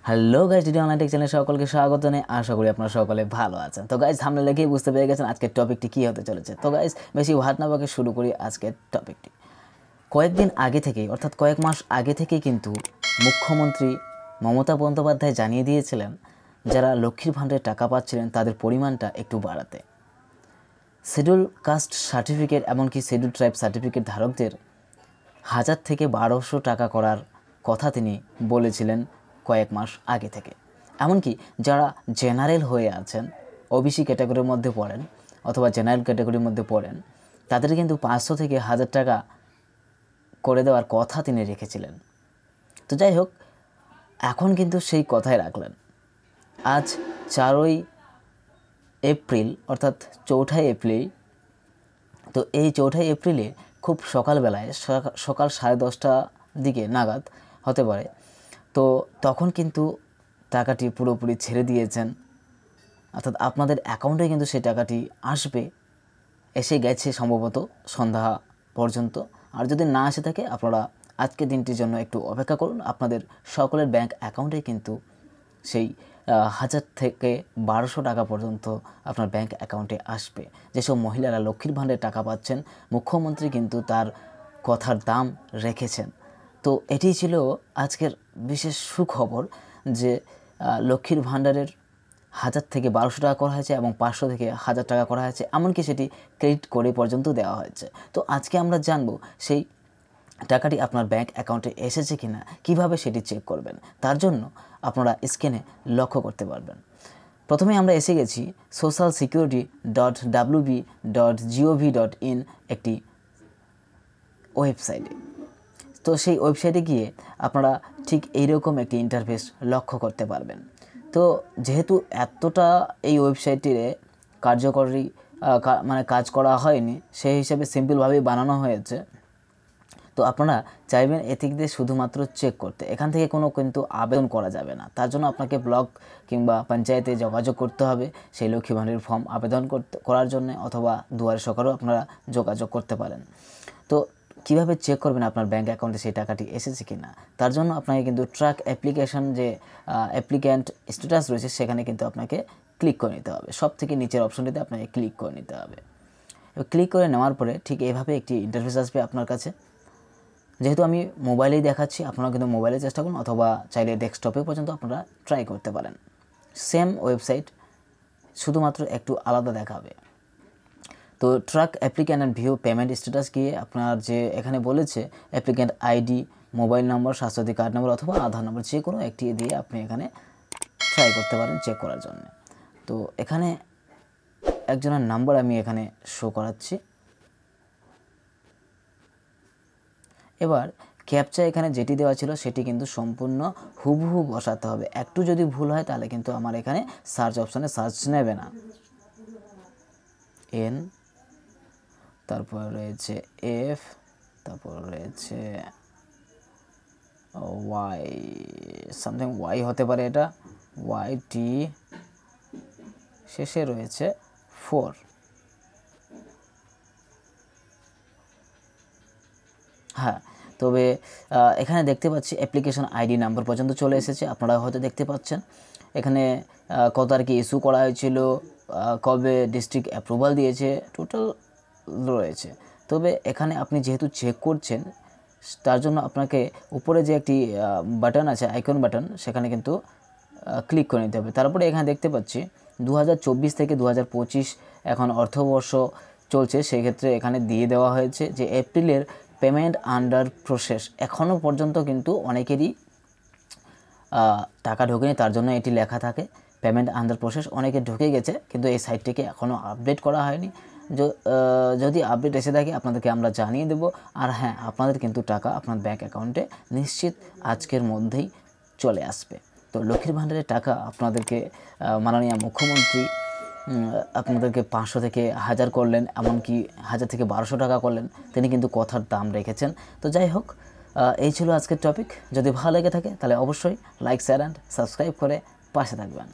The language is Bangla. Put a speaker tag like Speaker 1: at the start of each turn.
Speaker 1: Hello guys, DD online take চ্যানেলে সকলকে স্বাগত জানাই। আশা করি আপনারা সকলে ভালো আছেন। তো গাইজ, থাম্বনেল দেখেই বুঝতে পেরে গেছেন আজকের টপিকটি কী হতে চলেছে। তো গাইজ, বেশি ভাত না বকে শুরু করি আজকের টপিকটি। কয়েকদিন আগে থেকেই, অর্থাৎ কয়েক মাস আগে থেকেই কিন্তু মুখ্যমন্ত্রী মমতা বন্দ্যোপাধ্যায় জানিয়ে দিয়েছিলেন যারা লক্ষ্মীর ভাণ্ডারের টাকা পাচ্ছিলেন তাদের পরিমাণটা একটু বাড়াতে। শিডিউল কাস্ট সার্টিফিকেট এমনকি শিডিউল ট্রাইব সার্টিফিকেট ধারকদের 1000 থেকে 1200 টাকা করার কথা তিনি বলেছিলেন কয়েক মাস আগে থেকে। এমনকি যারা জেনারেল হয়ে আছেন, ওবিসি ক্যাটাগরির মধ্যে পড়েন অথবা জেনারেল ক্যাটাগরির মধ্যে পড়েন, তাদের কিন্তু 500 থেকে 1000 টাকা করে দেওয়ার কথা তিনি রেখেছিলেন। তো যাই হোক, এখন কিন্তু সেই কথাই রাখলেন। আজ 4ই এপ্রিল অর্থাৎ 4ঠা এপ্রিল। তো এই 4ঠা এপ্রিলে খুব সকালবেলায় সকাল 10:30টার দিকে নাগাদ হতে পারে, তো তখন কিন্তু টাকাটি পুরোপুরি ছেড়ে দিয়েছেন, অর্থাৎ আপনাদের অ্যাকাউন্টে কিন্তু সেই টাকাটি আসবে, এসে গেছে সম্ভবত সন্ধ্যা পর্যন্ত। আর যদি না এসে থাকে, আপনারা আজকের দিনটির জন্য একটু অপেক্ষা করুন। আপনাদের সকলের ব্যাংক অ্যাকাউন্টে কিন্তু সেই 1000 থেকে 1200 টাকা পর্যন্ত আপনার ব্যাংক অ্যাকাউন্টে আসবে। যেসব মহিলারা লক্ষ্মীর ভাণ্ডারে টাকা পাচ্ছেন, মুখ্যমন্ত্রী কিন্তু তার কথার দাম রেখেছেন। তো এটি ছিল আজকের বিশেষ সুখবর যে লক্ষ্মীর ভাণ্ডারের 1000 থেকে 1200 টাকা করা হয়েছে এবং 500 থেকে 1000 টাকা করা হয়েছে, এমনকি সেটি ক্রেডিট করে পর্যন্ত দেওয়া হয়েছে। তো আজকে আমরা জানব সেই টাকাটি আপনার ব্যাংক অ্যাকাউন্টে এসেছে কিনা, কিভাবে সেটি চেক করবেন। তার জন্য আপনারা স্ক্রিনে লক্ষ্য করতে পারবেন। প্রথমে আমরা এসে গেছি socialsecurity.wb.gov.in একটি ওয়েবসাইটে। তো সেই ওয়েবসাইটে গিয়ে আপনারা ঠিক এইরকম একটি ইন্টারফেস লক্ষ্য করতে পারবেন। তো যেহেতু এতটা এই ওয়েবসাইটটিতে কার্যকরী কাজ করা হয়নি, সেই হিসাবে সিম্পলভাবেই বানানো হয়েছে। তো আপনারা চাইবেন এদিক দিয়ে শুধুমাত্র চেক করতে, এখান থেকে কোনো কিন্তু আবেদন করা যাবে না। তার জন্য আপনাকে ব্লক কিংবা পঞ্চায়েতে যোগাযোগ করতে হবে সেই লক্ষ্মী ভাণ্ডারের ফর্ম আবেদন করার জন্য, অথবা দুয়ারে সরকারও আপনারা যোগাযোগ করতে পারেন। তো কীভাবে চেক করবেন আপনার ব্যাঙ্ক অ্যাকাউন্টে সেই টাকাটি এসেছে কি না, তার জন্য আপনাকে কিন্তু ট্র্যাক অ্যাপ্লিকেশন যে অ্যাপ্লিক্যান্ট স্ট্যাটাস রয়েছে সেখানে কিন্তু আপনাকে ক্লিক করে নিতে হবে। সব থেকে নিচের অপশনটিতে আপনাকে ক্লিক করে নিতে হবে। ক্লিক করে নেওয়ার পরে ঠিক এইভাবে একটি ইন্টারফেস আসবে আপনার কাছে। যেহেতু আমি মোবাইলেই দেখাচ্ছি, আপনারা কিন্তু মোবাইলে চেষ্টা করুন, অথবা চাইলে ডেস্কটপে পর্যন্ত আপনারা ট্রাই করতে পারেন। সেম ওয়েবসাইট, শুধুমাত্র একটু আলাদা দেখাবে। তো track applicant and view payment status গিয়ে আপনার যে এখানে বলেছে applicant ID, mobile number, Swasthya Sathi card number Aadhaar আধার নম্বর, যে কোনো একটি দিয়ে আপনি এখানে ট্রাই করতে পারেন চেক করার জন্য। তো এখানে একজনের নাম্বার আমি এখানে শো করাচ্ছি। এবার ক্যাপচা এখানে যেটি দেওয়া ছিল সেটি কিন্তু সম্পূর্ণ হুবহু বসাতে হবে। একটু যদি ভুল হয় তাহলে কিন্তু আমার এখানে সার্চ অপশানে সার্চ নেবে না। এন, তারপর রয়েছে এফ, তারপর রয়েছে ওয়াই, সামথিং ওয়াই হতে পারে, এটা ওয়াই টি, শেষে রয়েছে 4। হ্যাঁ, তবে এখানে দেখতে পাচ্ছি অ্যাপ্লিকেশন আইডি নাম্বার পর্যন্ত চলে এসেছে। আপনারা হয়তো দেখতে পাচ্ছেন এখানে কত তারিখে ইস্যু করা হয়েছিল, কবে ডিস্ট্রিক্ট অ্যাপ্রুভাল দিয়েছে, টোটাল রয়েছে। তবে এখানে আপনি যেহেতু চেক করছেন, তার জন্য আপনাকে উপরে যে একটি বাটন আছে, আইকন বাটন, সেখানে কিন্তু ক্লিক করে নিতে হবে। তারপরে এখানে দেখতে পাচ্ছি 2024 থেকে 2025 এখন অর্থবর্ষ চলছে, সেক্ষেত্রে এখানে দিয়ে দেওয়া হয়েছে যে এপ্রিলের পেমেন্ট আন্ডার প্রসেস। এখনও পর্যন্ত কিন্তু অনেকেরই টাকা ঢোকেনি, তার জন্য এটি লেখা থাকে পেমেন্ট আন্ডার প্রসেস। অনেকে ঢুকে গেছে কিন্তু এই সাইটটিকে এখনও আপডেট করা হয়নি। যদি আপডেট এসে থাকে আপনাদেরকে আমরা জানিয়ে দেব। আর হ্যাঁ, আপনাদের কিন্তু টাকা আপনার ব্যাঙ্ক অ্যাকাউন্টে নিশ্চিত আজকের মধ্যেই চলে আসবে। তো লক্ষ্মীর ভাণ্ডারের টাকা আপনাদেরকে মাননীয় মুখ্যমন্ত্রী আপনাদেরকে 500 থেকে 1000 করলেন, এমনকি 1000 থেকে 1200 টাকা করলেন, তিনি কিন্তু কথার দাম রেখেছেন। তো যাই হোক, এই ছিল আজকের টপিক। যদি ভালো লেগে থাকে তাহলে অবশ্যই লাইক, শেয়ার অ্যান্ড সাবস্ক্রাইব করে পাশে থাকবেন।